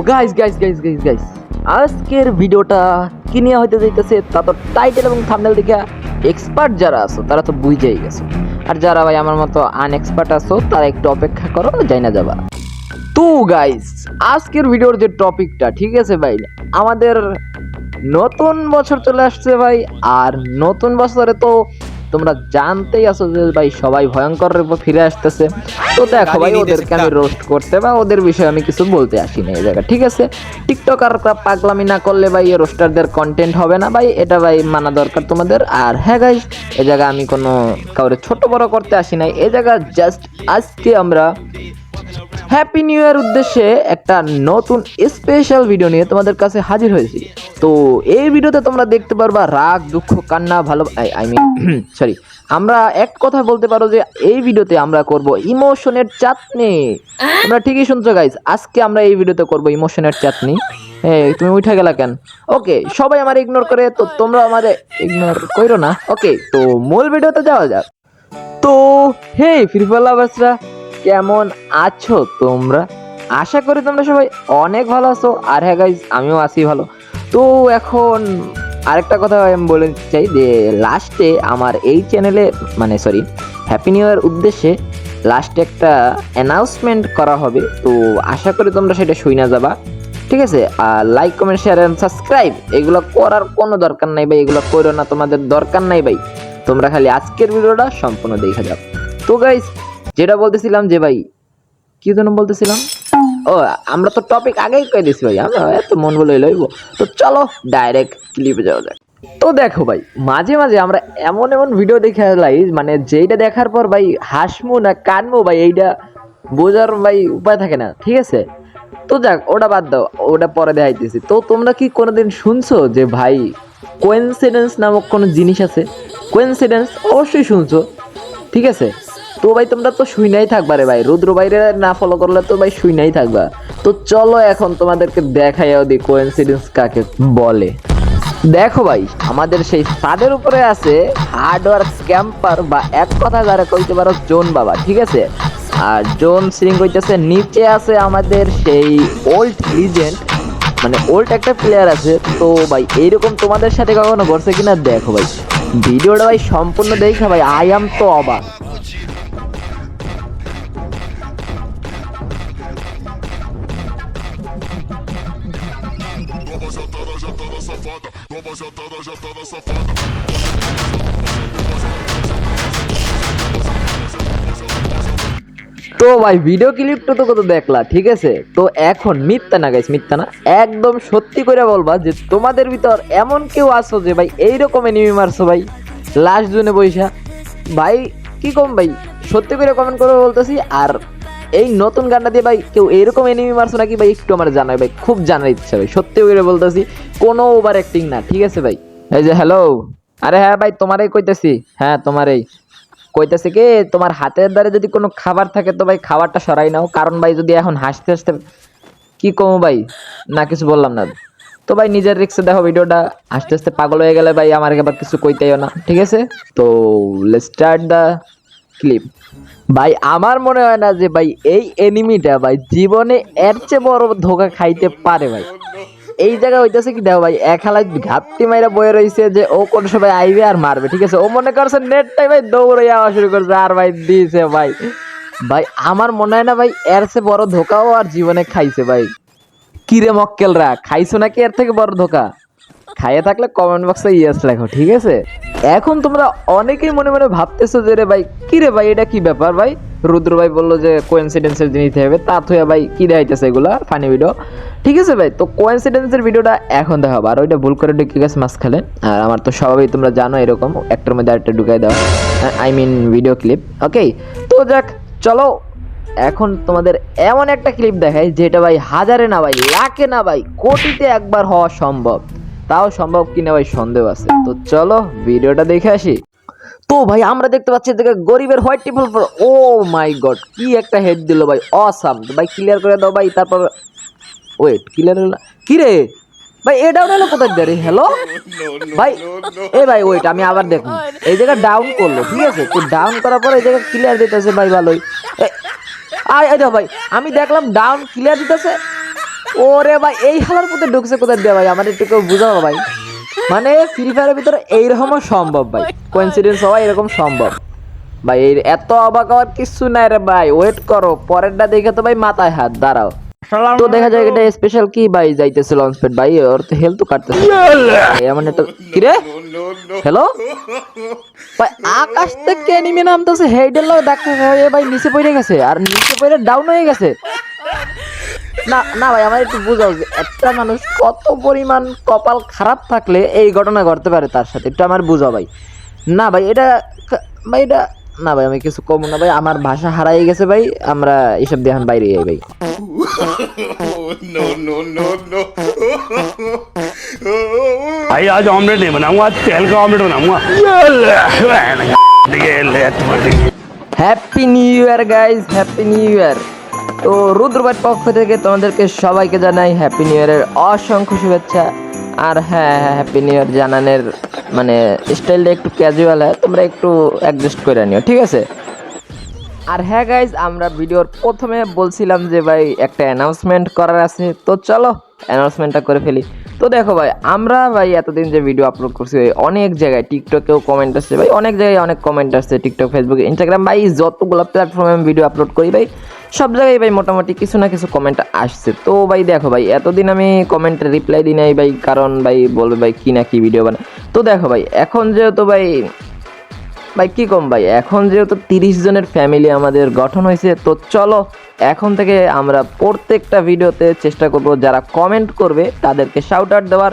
Guys guys guys guys guys আজকের ভিডিওটা কি নিয়ে হইতে যাইতেছে তা তো টাইটেল এবং থাম্বনেল দেখে এক্সপার্ট যারা আছো তারা তো বুঝেই গেছো, আর যারা ভাই আমার মতো আনএক্সপার্ট আছো তারা একটু অপেক্ষা করো, যাই না যাবা। তো গাইস আজকের ভিডিওর যে টপিকটা, ঠিক আছে ভাই, আমাদের নতুন বছর চলে আসছে ভাই, আর নতুন বছরে তো তোমরা জানতেই আছো যে ভাই সবাই ভয়ঙ্কর রূপে ফিরে আসতেছে। তো দেখো ভাই, ওদেরকে আমি রোস্ট করতে বা ওদের বিষয়ে আমি কিছু বলতে আসি না এই জায়গা, ঠিক আছে। টিকটক আর পাগলামি না করলে ভাই রোস্টারদের কন্টেন্ট হবে না ভাই, এটা ভাই মানা দরকার তোমাদের। আর হ্যাঁ গাইস, এই জায়গা আমি কোনো কাউরে ছোট বড় করতে আসি নাই, এই জায়গা জাস্ট আজকে আমরা হ্যাপি নিউ ইয়ার উদ্দেশ্যে একটা নতুন স্পেশাল ভিডিও নিয়ে তোমাদের কাছে হাজির হয়েছি। তো এই ভিডিওতে তোমরা দেখতে পারবা রাগ, দুঃখ, কান্না, ভালো সরি, আমরা এক কথা বলতে পারো যে এই ভিডিওতে আমরা করব ইমোশনের চাটনি। তোমরা ঠিকই শুনছো গাইস, আজকে আমরা এই ভিডিওতে করব ইমোশনের চাটনি। তুমি উঠে গেলা কেন? ওকে, সবাই আমার ইগনোর করে, তো তোমরা আমারে ইগনোর করো না। ওকে, তো মূল ভিডিওতে যাওয়া যাক। তো হে ফ্রি ফায়ার লাভার্সরা, কেমন আছো তোমরা? আশা করি তোমরা সবাই অনেক ভালো আছো, আর হ্যাঁ গাইজ আমিও আছি ভালো। তো এখন আরেকটা কথা আমি বলে চাই যে লাস্টে আমার এই চ্যানেলে হ্যাপি নিউ ইয়ার উদ্দেশ্যে লাস্টে একটা অ্যানাউন্সমেন্ট করা হবে, তো আশা করি তোমরা সেটা শুনে যাবা, ঠিক আছে। আর like, comment, share and subscribe এগুলো করার কোনো দরকার নাই ভাই, এগুলো করো না, তোমাদের দরকার নাই ভাই, তোমরা খালি আজকের ভিডিওটা সম্পূর্ণ দেখে যাও। তো গাইজ যেটা বলতেছিলাম যে ভাই, কি জন্য বলতেছিলাম, ও আমরা তো টপিক আগেই কই দিছি ভাই, আমরা এত মন বলে লইব। তো চলো ডাইরেক্ট ক্লিপে যাওয়া যাক। তো দেখো ভাই, মাঝে মাঝে আমরা এমন এমন ভিডিও দেখে লাই, মানে যেইটা দেখার পর ভাই হাসমু না কানবো ভাই, এইটা বোঝার ভাই উপায় থাকে না, ঠিক আছে। তো যাক, ওটা বাদ দাও, ওটা পরে দেখাইতেছি। তো তোমরা কি কোনোদিন শুনছো যে ভাই কোইন্সিডেন্স নামক কোনো জিনিস আছে? কোইন্সিডেন্স অবশ্যই শুনছো, ঠিক আছে। তো ভাই তোমরা তো শুইনাই থাকবা রে ভাই, রুদ্র বাইরে না ফলো করলে তো ভাই শুইনাই থাকবা। তো চলো এখন তোমাদেরকে দেখাইও দি কোইন্সিডেন্স কাকে বলে। দেখো ভাই, আমাদের সেই ছাদের উপরে আছে হার্ডওয়ার্ক ক্যাম্পার, বা এক কথা যারা কইতে পারো জোন বাবা, ঠিক আছে। আর জোন সিং কইতেছে নিচে আছে আমাদের সেই ওল্ড লিজেন্ড, মানে ওল্ড একটা প্লেয়ার আছে। তো ভাই এইরকম তোমাদের সাথে কখনো ঘটছে কিনা দেখো ভাই, ভিডিওটা ভাই সম্পূর্ণ দেখা ভাই, আই এম তো অবাক। তো ভাই ভিডিও ক্লিপটা তো কত দেখলা, ঠিক আছে। তো এখন মিথ্যা না গাইস, মিথ্যা না, একদম সত্যি করে বলবা যে তোমাদের ভিতর এমন কেউ আছো যে ভাই এইরকম এনিমি মারছো ভাই লাস্ট জোনে বইসা। ভাই কি কম ভাই, সত্যি করে কমেন্ট করে বলতেছি। আর এই নতুন গানটা দিয়ে ভাই কেউ এইরকম এনিমি মারছো নাকি ভাই একটু আমার জানাই ভাই, খুব জানার ইচ্ছা ভাই, সত্যি করে বলতেছি, কোনো ওভার অ্যাক্টিং না, ঠিক আছে ভাই। এই যে হ্যালো, আরে হ্যাঁ ভাই তোমারই কইতেছি, হ্যাঁ তোমারই কইতেছে কি, তোমার হাতের দ্বারা যদি কোনো খাবার থাকে তো ভাই খাবারটা সরাই নাও, কারণ ভাই যদি এখন হাসতে হাসতে কি কমো ভাই, না কিছু বললাম না। তো ভাই নিজের রিক্সে দেখো ভিডিওটা, আস্তে আস্তে পাগল হয়ে গেলে ভাই আমার আবার কিছু কইতেও না, ঠিক আছে। তো লেটস স্টার্ট দা ক্লিপ। ভাই আমার মনে হয় না যে ভাই এই এনিমিটা ভাই জীবনে এর চেয়ে বড় ধোকা খাইতে পারে ভাই। এই জায়গা হইতেছে কি দেখো ভাই, এক হালায় ঘাপটি মাইরা বয়ে রয়েছে যে ও কোন সময় আইবে আর মারবে, ঠিক আছে। ও মনে করছে নেটটাই ভাই দৌড়ে যাওয়া শুরু করছে, আর ভাই দিয়েছে ভাই। ভাই আমার মনে হয় না ভাই এর চেয়ে বড় ধোকাও আর জীবনে খাইছে ভাই। কিরে মক্কেলরা, খাইছো নাকি এর থেকে বড় ধোকা? খাইয়ে থাকলে কমেন্ট বক্সে ইয়েস লেখো, ঠিক আছে। এখন তোমরা অনেকেই মনে মনে ভাবতেছো যে রে ভাই কি রে ভাই, এটা কি ব্যাপার ভাই, রুদ্র ভাই বললো যে কোইন্সিডেন্সের জিনিস হবে, তা থইয়া ভাই কি দেখাইতেছে এগুলা ফানি ভিডিও, ঠিক আছে ভাই। তো কোইন্সিডেন্সের ভিডিওটা এখন দেখাবো, আর ওইটা ভুল করে ঢুকে গেছে মাঝখানে, আর আমার তো স্বভাবই তোমরা জানো এরকম একটার মধ্যে আরেকটা ঢুকাই দেওয়া, আই মিন ভিডিও ক্লিপ, ওকে। তো যাক চলো, এখন তোমাদের এমন একটা ক্লিপ দেখাই যেটা ভাই হাজারে না ভাই, লাখে না ভাই, কোটিতে একবার হওয়া সম্ভব, তাও সম্ভব কিনা ভাই সন্দেহ আছে। তো চলো ভিডিওটা দেখে আসি। তো ভাই আমরা দেখতে পাচ্ছি এদিকে গরিবের হোয়াইট টিপল, ও মাই গড কি একটা হেড দিল ভাই, অসাম ভাই, ক্লিয়ার করে দাও ভাই। তারপর ওয়েট, ক্লিয়ার হলো কি রে ভাই, এটা হলো কোথায় দিয়ে রে, হ্যালো ভাই, এ ভাই ওয়েট, আমি আবার দেখুন, এই জায়গা ডাউন করলো, ঠিক আছে। তো ডাউন করার পর এই জায়গা ক্লিয়ার দিতেছে ভাই, ভালোই। আয় ভাই, আমি দেখলাম ডাউন ক্লিয়ার দিতেছে, ওরে ভাই এই হালার মধ্যে ঢুকছে কোথায় দিয়ে ভাই, আমার একটু কেউ বুঝাবো ভাই। মানে ফ্রি ফায়ারের ভিতরে এইরকমও সম্ভব ভাই, কোইন্সিডেন্স হওয়া এরকম সম্ভব ভাই। এই এত অবাক হওয়ার কিছু নাই রে ভাই, ওয়েট করো পরেরটা দেখে তো ভাই মাথায় হাত, দাঁড়াও। তো দেখা যায় এটা স্পেশাল কি ভাই, যাইতেছে লঞ্চপ্যাড ভাই, ওর তো হেলথ তো কাটতেছে এমন একটা কি রে। হ্যালো ভাই, আকাশ থেকে এনিমি নামতেছে, হেডের লোক দেখা হয়ে ভাই নিচে পড়ে গেছে, আর নিচে পড়ে ডাউন হয়ে গেছে। না না ভাই, আমার একটু বুঝাও যে একটা মানুষ কত পরিমাণ কপাল খারাপ থাকলে এই ঘটনা ঘটতে পারে তার সাথে, একটু আমার বুঝাও ভাই। না ভাই এটা ভাই এটা না ভাই, আমি কিছু কম না ভাই, আমার ভাষা হারাই গেছে ভাই, আমরা এইসব দেখান বাইরে যাই ভাই। भाई आज ऑमलेट नहीं बनाऊंगा, आज तेल का ऑमलेट बनाऊंगा। Happy new year guys, happy new year. তো রুদ্রবাইয়ের পক্ষ থেকে তোমাদেরকে সবাইকে জানাই হ্যাপি নিউ ইয়ারের অসংখ্য শুভেচ্ছা। আর হ্যাঁ হ্যাঁ, হ্যাপি নিউ ইয়ার জানানোর মানে স্টাইলটা একটু ক্যাজুয়াল হয়, তোমরা একটু অ্যাডজাস্ট করে নিও, ঠিক আছে। আর হ্যাঁ গাইজ, আমরা ভিডিওর প্রথমে বলছিলাম যে ভাই একটা অ্যানাউন্সমেন্ট করার আছে, তো চলো অ্যানাউন্সমেন্টটা করে ফেলি। তো দেখো ভাই, আমরা ভাই এতদিন যে ভিডিও আপলোড করছি ভাই, অনেক জায়গায় টিকটকেও কমেন্ট আসছে ভাই, অনেক জায়গায় অনেক কমেন্ট আসছে, টিকটক, ফেসবুক, ইনস্টাগ্রাম ভাই, যতগুলো প্ল্যাটফর্মে আমি ভিডিও আপলোড করি ভাই, সব জায়গায় ভাই মোটামুটি কিছু না কিছু কমেন্ট আসছে। তো ভাই দেখো ভাই, এতদিন আমি কমেন্টের রিপ্লাই দিই নাই ভাই, কারণ ভাই বলবে ভাই কি না কি ভিডিও বানায়। তো দেখো ভাই, এখন যেহেতু ভাই ভাই কি কম ভাই, এখন যেহেতু 30 জনের ফ্যামিলি আমাদের গঠন হয়েছে, তো চলো এখন থেকে আমরা প্রত্যেকটা ভিডিওতে চেষ্টা করব যারা কমেন্ট করবে তাদেরকে শাউট আউট দেওয়ার,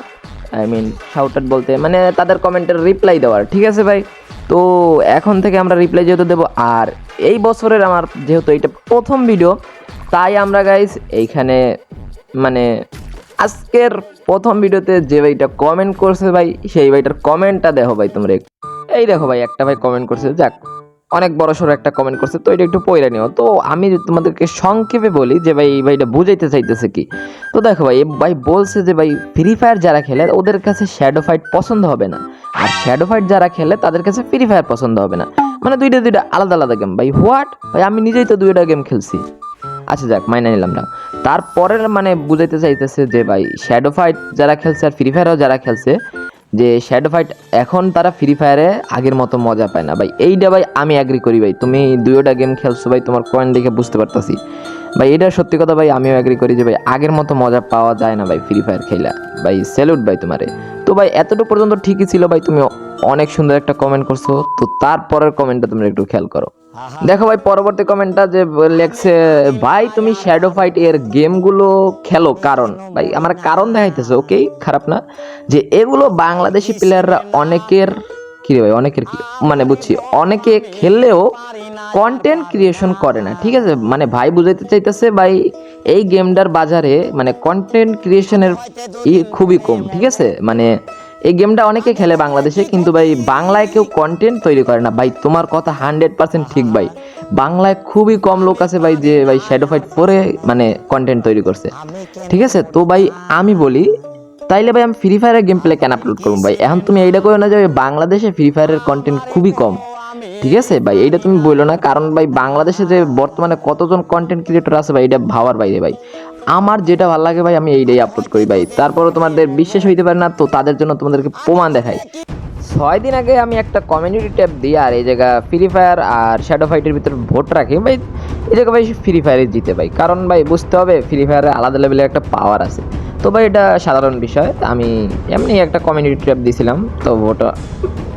আই মিন শাউট আউট বলতে মানে তাদের কমেন্টের রিপ্লাই দেওয়ার, ঠিক আছে ভাই। তো এখন থেকে আমরা রিপ্লাই যেহেতু দেবো, আর এই বছরের আমার যেহেতু এটা প্রথম ভিডিও, তাই আমরা গাইস এইখানে মানে আজকের প্রথম ভিডিওতে যে ভাইটা কমেন্ট করছে ভাই, সেই ভাইটার কমেন্টটা দেখো ভাই তোমরা। এই দেখো ভাই, একটা ভাই কমেন্ট করছে, যাক অনেক বড় সড়ো একটা কমেন্ট করছে, তো এটা একটু পয়রা নিও। তো আমি তোমাদেরকে সংক্ষেপে বলি যে ভাই এই ভাইটা বুঝাইতে চাইতেছে কি। তো দেখো ভাই, ভাই বলছে যে ভাই ফ্রি ফায়ার যারা খেলে ওদের কাছে শ্যাডো ফাইট পছন্দ হবে না, আর শ্যাডো ফাইট যারা খেলে তাদের কাছে ফ্রি ফায়ার পছন্দ হবে না, মানে দুইটা আলাদা আলাদা গেম ভাই। হোয়াট ভাই, আমি নিজেই তো দুইটা গেম খেলছি। আচ্ছা যাক, মাইনা নিলাম না। তারপরের মানে বুঝাইতে চাইতেছে যে ভাই শ্যাডো ফাইট যারা খেলছে আর ফ্রি ফায়ারও যারা খেলছে, যে শ্যাডো ফাইট এখন তারা ফ্রি ফায়ারে আগের মতো মজা পায় না ভাই। এইটা ভাই আমি অ্যাগ্রি করি ভাই, তুমি দুইটা গেম খেলছো ভাই, তোমার পয়েন্ট দেখে বুঝতে পারতাছি ভাই, এটা সত্যি কথা ভাই, আমিও অ্যাগ্রি করি যে ভাই আগের মতো মজা পাওয়া যায় না ভাই ফ্রি ফায়ার খেলা ভাই। স্যালুট ভাই তোমারে। তো ভাই এতটুকু পর্যন্ত ঠিকই ছিল ভাই, তুমি অনেক সুন্দর একটা কমেন্ট করছো। তো তারপরের কমেন্টটা তোমরা একটু খেয়াল করো। দেখো ভাই, পরবর্তী কমেন্টটা যে লেখছে, ভাই তুমি শ্যাডো ফাইট এর গেমগুলো খেলো কারণ ভাই, আমার কারণ দেখাইতেছে, ওকে খারাপ না, যে এগুলো বাংলাদেশি প্লেয়াররা অনেকের কি রে ভাই, অনেকের কি মানে বুঝছি, অনেকে খেললেও কন্টেন্ট ক্রিয়েশন করে না, ঠিক আছে। মানে ভাই বুঝাইতে চাইতেছে ভাই এই গেমটার বাজারে মানে কন্টেন্ট ক্রিয়েশনের খুবই কম, ঠিক আছে। মানে এই গেমটা অনেকে খেলে বাংলাদেশে, কিন্তু ভাই বাংলায় কেউ কন্টেন্ট তৈরি করে না ভাই। তোমার কথা 100% ঠিক ভাই, বাংলায় খুবই কম লোক আছে ভাই যে ভাই শ্যাডো ফাইট 4 মানে কন্টেন্ট তৈরি করছে, ঠিক আছে। তো ভাই আমি বলি, তাইলে ভাই আমি ফ্রি ফায়ারের গেম প্লে কেন আপলোড করবো ভাই? এখন তুমি এইটা করো না যে বাংলাদেশে ফ্রি ফায়ারের কন্টেন্ট খুবই কম, ঠিক আছে ভাই, এইটা তুমি বললো না, কারণ ভাই বাংলাদেশে যে বর্তমানে কতজন কন্টেন্ট ক্রিয়েটর আছে ভাই, এটা ভাবার বাইরে ভাই। আমার যেটা ভালো লাগে ভাই আমি এইটাই আপলোড করি ভাই, তারপরও তোমাদের বিশ্বাস হইতে পারে না, তো তাদের জন্য তোমাদেরকে প্রমাণ দেখাই। 6 দিন আগে আমি একটা কমিউনিটি ট্যাব দিই, আর এই জায়গা ফ্রি ফায়ার আর শ্যাডো ফাইটের ভিতরে ভোট রাখি ভাই, এই জায়গা ভাই ফ্রি ফায়ারে জিতে ভাই, কারণ ভাই বুঝতে হবে ফ্রি ফায়ারে আলাদা লেভেলের একটা পাওয়ার আছে। তো ভাই এটা সাধারণ বিষয়, আমি এমনি একটা কমিউনিটি ট্যাব দিয়েছিলাম, তো ভোটটা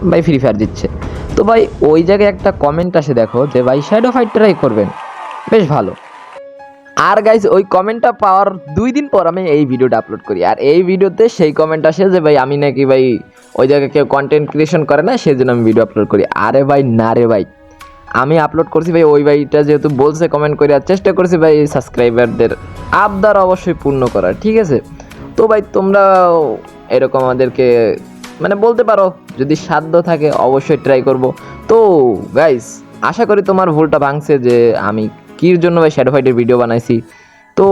ভাই ফ্রি ফায়ার জিতছে। তো ভাই ওই জায়গায় একটা কমেন্ট আসে দেখো যে ভাই শ্যাডো ফাইট ট্রাই করবেন, বেশ ভালো। আর গাইস ওই কমেন্টটা পাওয়ার 2 দিন পর আমি এই ভিডিওটা আপলোড করি, আর এই ভিডিওতে সেই কমেন্ট আসে যে ভাই আমি নাকি ভাই ওই জায়গায় কেউ কন্টেন্ট ক্রিয়েশন করে না, সেই জন্য আমি ভিডিও আপলোড করি। আরে ভাই না রে ভাই, আমি আপলোড করছি ভাই ওই ভাইটা যেহেতু বলছে কমেন্ট করে, আর চেষ্টা করছি ভাই সাবস্ক্রাইবারদের আবদার অবশ্যই পূর্ণ করার, ঠিক আছে। তো ভাই তোমরা এরকম আমাদেরকে মানে বলতে পারো, যদি সাধ্য থাকে অবশ্যই ট্রাই করব। তো গাইস আশা করি তোমার ভুলটা ভাঙছে যে আমি কির জন্য ভাই শ্যাডো ফাইটের ভিডিও বানাইছি। তো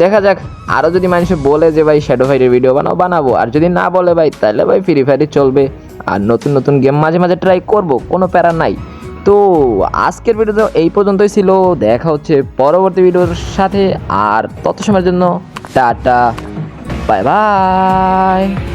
দেখা যাক, আরও যদি মানুষে বলে যে ভাই শ্যাডো ফাইটের ভিডিও বানাবো, আর যদি না বলে ভাই তাহলে ভাই ফ্রি ফায়ারই চলবে, আর নতুন নতুন গেম মাঝে মাঝে ট্রাই করব, কোনো প্যারা নাই। তো আজকের ভিডিও এই পর্যন্তই ছিল, দেখা হচ্ছে পরবর্তী ভিডিওর সাথে, আর তত সময়ের জন্য টাটা, বাই বাই।